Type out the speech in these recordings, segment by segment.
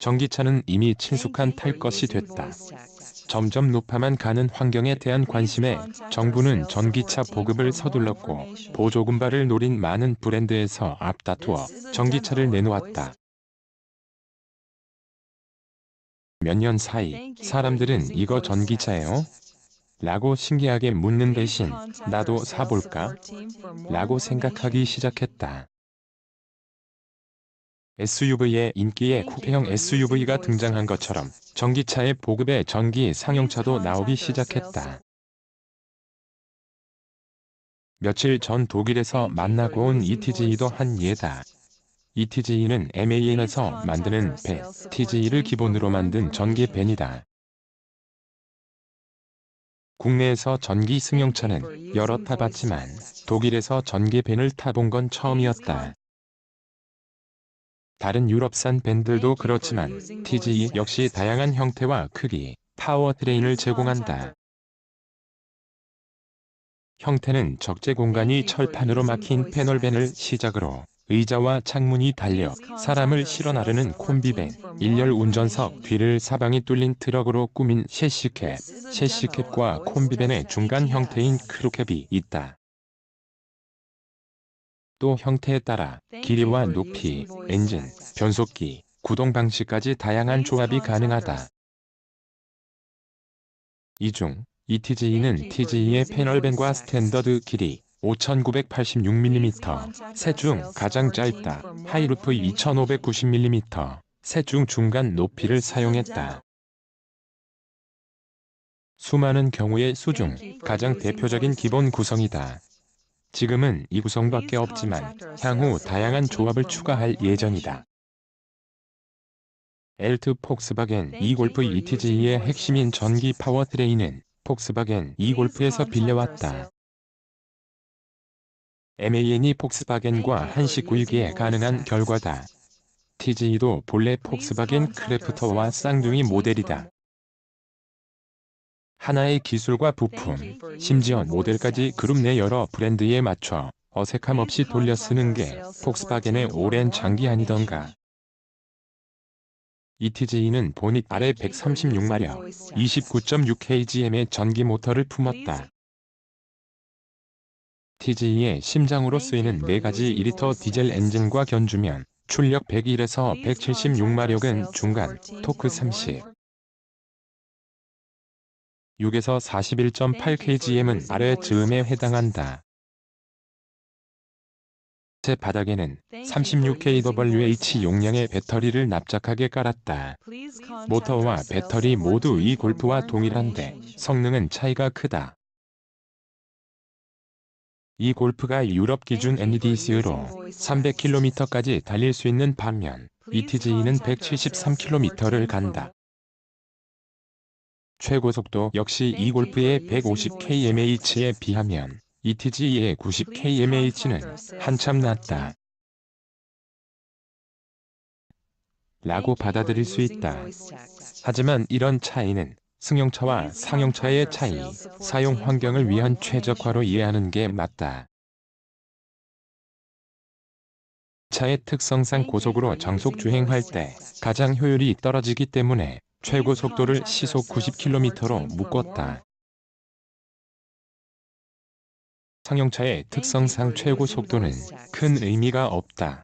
전기차는 이미 친숙한 탈 것이 됐다. 점점 높아만 가는 환경에 대한 관심에 정부는 전기차 보급을 서둘렀고 보조금발을 노린 많은 브랜드에서 앞다투어 전기차를 내놓았다. 몇 년 사이 사람들은 "이거 전기차예요? 라고 신기하게 묻는 대신 "나도 사볼까? 라고 생각하기 시작했다." SUV의 인기에 쿠페형 SUV가 등장한 것처럼 전기차의 보급에 전기 상용차도 나오기 시작했다. 며칠 전 독일에서 만나고 온 ETJ도 한 예다. ETJ는 MAN에서 만드는 벤, TJ를 기본으로 만든 전기 벤이다. 국내에서 전기 승용차는 여러 타봤지만 독일에서 전기 벤을 타본 건 처음이었다. 다른 유럽산 벤들도 그렇지만 TJ 역시 다양한 형태와 크기, 파워트레인을 제공한다. 형태는 적재 공간이 철판으로 막힌 패널벤을 시작으로 의자와 창문이 달려 사람을 실어 나르는 콤비벤, 1열 운전석 뒤를 사방이 뚫린 트럭으로 꾸민 셰시캡, 셰시캡과 콤비벤의 중간 형태인 크루캡이 있다. 또 형태에 따라 길이와 높이, 엔진, 변속기, 구동 방식까지 다양한 조합이 가능하다. 이 중 ETJ는 TJ의 패널벤과 스탠더드 길이 5986mm, 셋 중 가장 짧다, 하이루프 2590mm, 셋 중 중간 높이를 사용했다. 수많은 경우의 수 중 가장 대표적인 기본 구성이다. 지금은 이 구성밖에 없지만 향후 다양한 조합을 추가할 예정이다. 엘트 폭스바겐 E-골프 ETJ의 핵심인 전기 파워트레인은 폭스바겐 E-골프에서 빌려왔다. MAN이 폭스바겐과 한식구이기에 가능한 결과다. TJ도 본래 폭스바겐 크래프터와 쌍둥이 모델이다. 하나의 기술과 부품, 심지어 모델까지 그룹 내 여러 브랜드에 맞춰 어색함 없이 돌려 쓰는 게 폭스바겐의 오랜 장기 아니던가. ETJ는 보닛 아래 136마력, 29.6kgm의 전기 모터를 품었다. TJ의 심장으로 쓰이는 4가지 2리터 디젤 엔진과 견주면 출력 101에서 176마력은 중간, 토크 30, 6에서 41.8kgm은 아래 즈음에 해당한다. 제 바닥에는 36kWh 용량의 배터리를 납작하게 깔았다. 모터와 배터리 모두 이 골프와 동일한데 성능은 차이가 크다. 이 골프가 유럽 기준 NEDC로 300km까지 달릴 수 있는 반면 ETJ는 173km를 간다. 최고 속도 역시 이 골프의 150kmh에 비하면 ETJ의 90kmh는 한참 낮다. 라고 받아들일 수 있다. 하지만 이런 차이는 승용차와 상용차의 차이, 사용 환경을 위한 최적화로 이해하는 게 맞다. 차의 특성상 고속으로 정속 주행할 때 가장 효율이 떨어지기 때문에 최고 속도를 시속 90km로 묶었다. 상용차의 특성상 최고 속도는 큰 의미가 없다.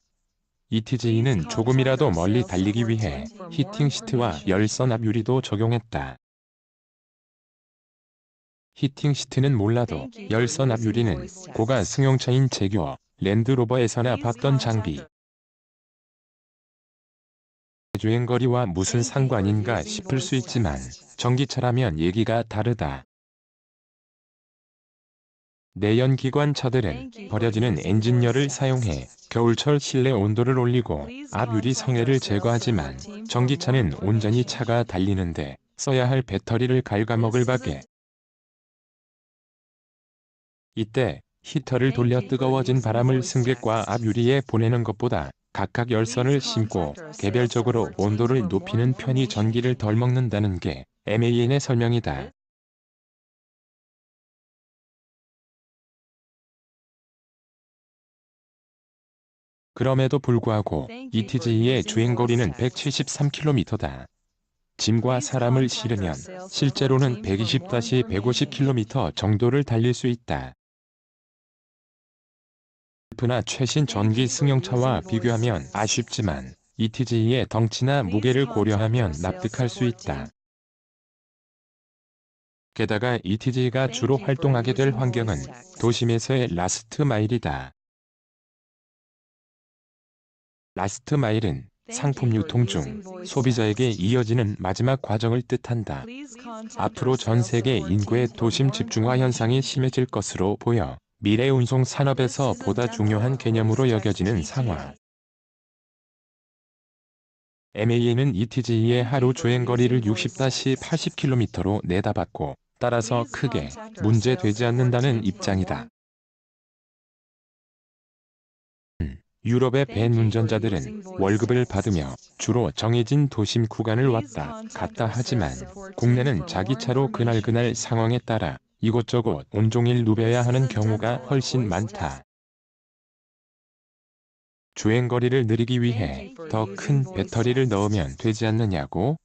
ETJ는 조금이라도 멀리 달리기 위해 히팅 시트와 열선 앞 유리도 적용했다. 히팅 시트는 몰라도 열선 앞 유리는 고가 승용차인 제규어, 랜드로버에서나 봤던 장비. 주행거리와 무슨 상관인가 싶을 수 있지만 전기차라면 얘기가 다르다. 내연기관 차들은 버려지는 엔진열을 사용해 겨울철 실내 온도를 올리고 앞 유리 성에를 제거하지만 전기차는 온전히 차가 달리는데 써야 할 배터리를 갉아먹을 밖에. 이때 히터를 돌려 뜨거워진 바람을 승객과 앞 유리에 보내는 것보다 각각 열선을 심고 개별적으로 온도를 높이는 편이 전기를 덜 먹는다는 게 MAN의 설명이다. 그럼에도 불구하고 ETJ의 주행거리는 173km다. 짐과 사람을 실으면 실제로는 120-150km 정도를 달릴 수 있다. 골프나 최신 전기 승용차와 비교하면 아쉽지만 ETJ의 덩치나 무게를 고려하면 납득할 수 있다. 게다가 ETJ가 주로 활동하게 될 환경은 도심에서의 라스트 마일이다. 라스트 마일은 상품 유통 중 소비자에게 이어지는 마지막 과정을 뜻한다. 앞으로 전 세계 인구의 도심 집중화 현상이 심해질 것으로 보여 미래 운송 산업에서 보다 중요한 개념으로 여겨지는 상황. MAN은 ETJ의 하루 주행거리를 60-80km로 내다봤고 따라서 크게 문제되지 않는다는 입장이다. 유럽의 밴 운전자들은 월급을 받으며 주로 정해진 도심 구간을 왔다 갔다 하지만 국내는 자기 차로 그날 상황에 따라 이곳저곳 온종일 누벼야 하는 경우가 훨씬 많다. 주행거리를 늘리기 위해 더 큰 배터리를 넣으면 되지 않느냐고?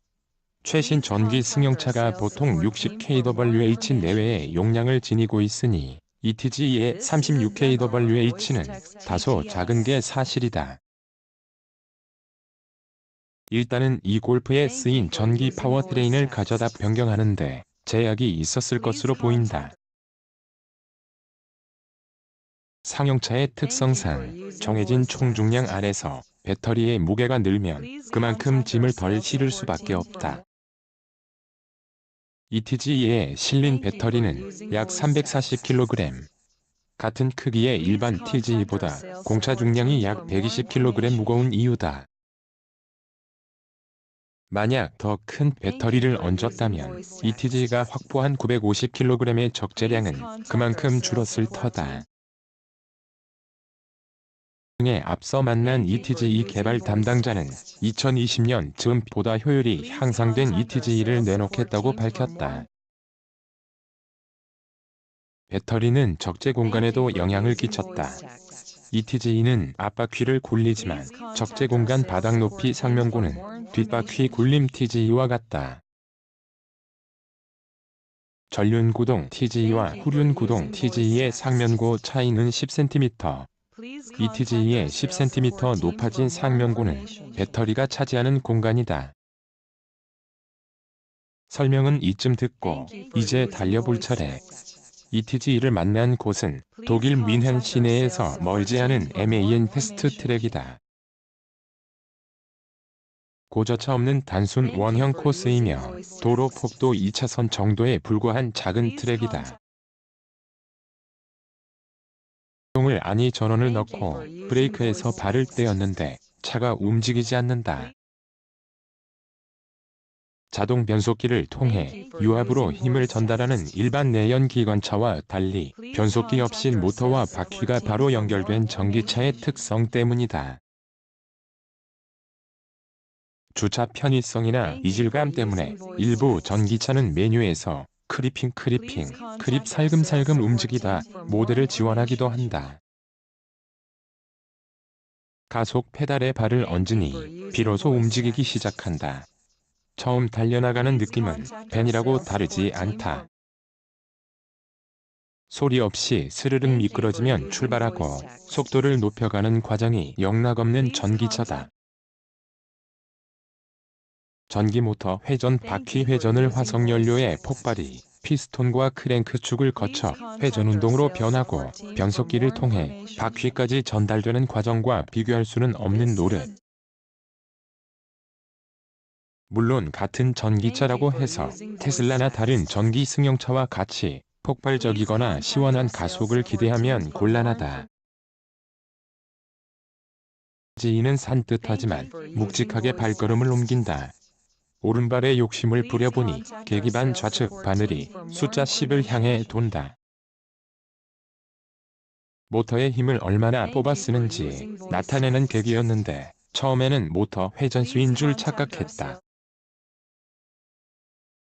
최신 전기 승용차가 보통 60kWh 내외의 용량을 지니고 있으니 ETJ의 36kWh는 다소 작은 게 사실이다. 일단은 이 골프에 쓰인 전기 파워트레인을 가져다 변경하는데 제약이 있었을 것으로 보인다. 상용차의 특성상 정해진 총중량 안에서 배터리의 무게가 늘면 그만큼 짐을 덜 실을 수밖에 없다. ETJ에 실린 배터리는 약 340kg. 같은 크기의 일반 TG보다 공차 중량이 약 120kg 무거운 이유다. 만약 더 큰 배터리를 얹었다면 ETJ가 확보한 950kg의 적재량은 그만큼 줄었을 터다. 에 앞서 만난 ETJ 개발 담당자는 2020년쯤 보다 효율이 향상된 ETJ를 내놓겠다고 밝혔다. 배터리는 적재 공간에도 영향을 끼쳤다. ETJ는 앞바퀴를 굴리지만 적재 공간 바닥 높이 상면고는 뒷바퀴 굴림 TJ와 같다. 전륜구동 TJ와 후륜구동 TJ의 상면고 차이는 10cm. ETJ의 10cm 높아진 상면고는 배터리가 차지하는 공간이다. 설명은 이쯤 듣고 이제 달려볼 차례. ETJ를 만난 곳은 독일 뮌헨 시내에서 멀지 않은 MAN 패스트 트랙이다. 고저차 없는 단순 원형 코스이며 도로 폭도 2차선 정도에 불과한 작은 트랙이다. 시동을 아니 전원을 넣고 브레이크에서 발을 떼었는데 차가 움직이지 않는다. 자동 변속기를 통해 유압으로 힘을 전달하는 일반 내연 기관차와 달리 변속기 없이 모터와 바퀴가 바로 연결된 전기차의 특성 때문이다. 주차 편의성이나 이질감 때문에 일부 전기차는 메뉴에서 크립 살금살금 움직이다 모드를 지원하기도 한다. 가속 페달에 발을 얹으니 비로소 움직이기 시작한다. 처음 달려나가는 느낌은 밴이라고 다르지 않다. 소리 없이 스르륵 미끄러지면 출발하고 속도를 높여가는 과정이 영락없는 전기차다. 전기모터 회전 바퀴 회전을 화석연료의 폭발이 피스톤과 크랭크축을 거쳐 회전운동으로 변하고 변속기를 통해 바퀴까지 전달되는 과정과 비교할 수는 없는 노릇. 물론 같은 전기차라고 해서 테슬라나 다른 전기 승용차와 같이 폭발적이거나 시원한 가속을 기대하면 곤란하다. ETJ는 산뜻하지만 묵직하게 발걸음을 옮긴다. 오른발에 욕심을 부려보니 계기반 좌측 바늘이 숫자 10을 향해 돈다. 모터의 힘을 얼마나 뽑아 쓰는지 나타내는 계기였는데 처음에는 모터 회전수인 줄 착각했다.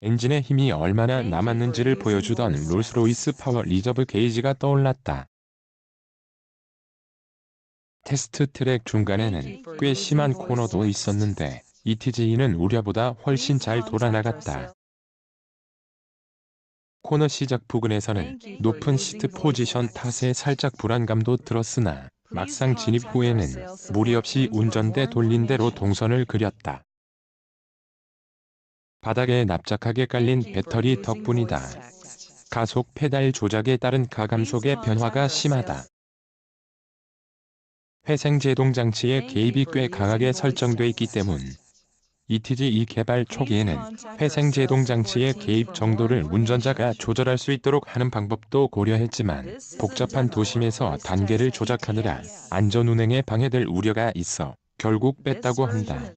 엔진의 힘이 얼마나 남았는지를 보여주던 롤스로이스 파워 리저브 게이지가 떠올랐다. 테스트 트랙 중간에는 꽤 심한 코너도 있었는데 ETJ는 우려보다 훨씬 잘 돌아나갔다. 코너 시작 부근에서는 높은 시트 포지션 탓에 살짝 불안감도 들었으나 막상 진입 후에는 무리 없이 운전대 돌린 대로 동선을 그렸다. 바닥에 납작하게 깔린 배터리 덕분이다. 가속 페달 조작에 따른 가감속의 변화가 심하다. 회생 제동 장치의 개입이 꽤 강하게 설정돼 있기 때문 ETJ 개발 초기에는 회생 제동 장치의 개입 정도를 운전자가 조절할 수 있도록 하는 방법도 고려했지만 복잡한 도심에서 단계를 조작하느라 안전 운행에 방해될 우려가 있어 결국 뺐다고 한다.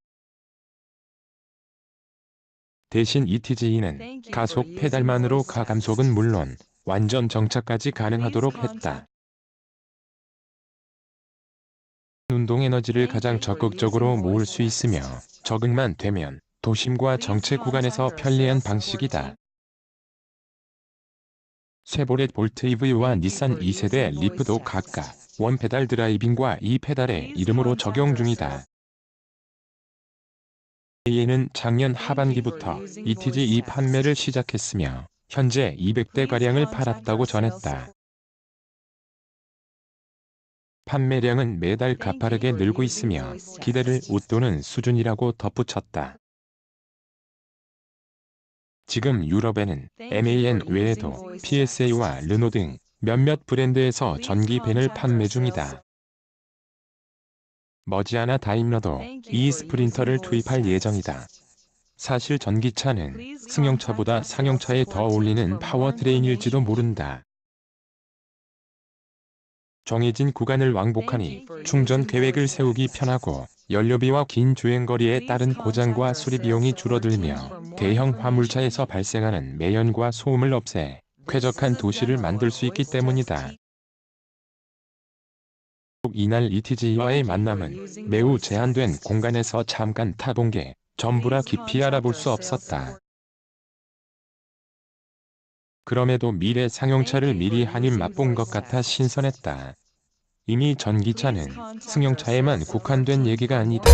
대신 ETJ는 가속 페달만으로 가감속은 물론 완전 정차까지 가능하도록 했다. 운동 에너지를 가장 적극적으로 모을 수 있으며 적응만 되면 도심과 정체 구간에서 편리한 방식이다. 쉐보레 볼트 EV와 닛산 2세대 리프도 각각 원 페달 드라이빙과 2페달의 이름으로 적용 중이다. AA는 작년 하반기부터 ETJ 판매를 시작했으며 현재 200대가량을 팔았다고 전했다. 판매량은 매달 가파르게 늘고 있으며 기대를 웃도는 수준이라고 덧붙였다. 지금 유럽에는 MAN 외에도 PSA와 르노 등 몇몇 브랜드에서 전기 밴을 판매 중이다. 머지않아 다임러도 이 스프린터를 투입할 예정이다. 사실 전기차는 승용차보다 상용차에 더 어울리는 파워트레인일지도 모른다. 정해진 구간을 왕복하니 충전 계획을 세우기 편하고 연료비와 긴 주행거리에 따른 고장과 수리 비용이 줄어들며 대형 화물차에서 발생하는 매연과 소음을 없애 쾌적한 도시를 만들 수 있기 때문이다. 이날 ETJ와의 만남은 매우 제한된 공간에서 잠깐 타본 게 전부라 깊이 알아볼 수 없었다. 그럼에도 미래 상용차를 미리 한입 맛본 것 같아 신선했다. 이미 전기차는 승용차에만 국한된 얘기가 아니다.